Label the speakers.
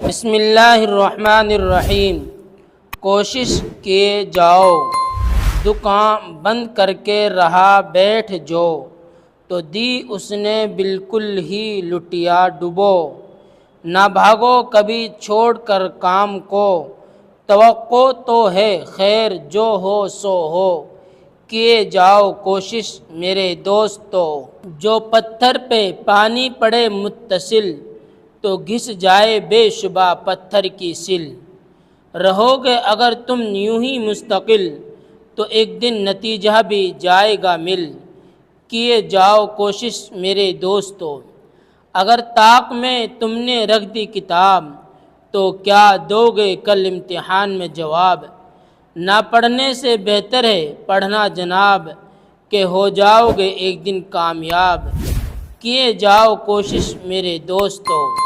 Speaker 1: بسم اللہ الرحمن الرحیم۔ کوشش کیے جاؤ، دکان بند کر کے رہا بیٹھ جو، تو دی اس نے بالکل ہی لٹیا ڈبو۔ نہ بھاگو کبھی چھوڑ کر کام کو، توقع تو ہے خیر جو ہو سو ہو۔ کیے جاؤ کوشش میرے دوستو، جو پتھر پہ پانی پڑے متصل، تو گھس جائے بے شبہ پتھر کی سل۔ رہو گے اگر تم یوں ہی مستقل، تو ایک دن نتیجہ بھی جائے گا مل۔ کیے جاؤ کوشش میرے دوستو، اگر طاق میں تم نے رکھ دی کتاب، تو کیا دو گے کل امتحان میں جواب۔ نہ پڑھنے سے بہتر ہے پڑھنا جناب، کہ ہو جاؤ گے ایک دن کامیاب۔ کیے جاؤ کوشش میرے دوستو۔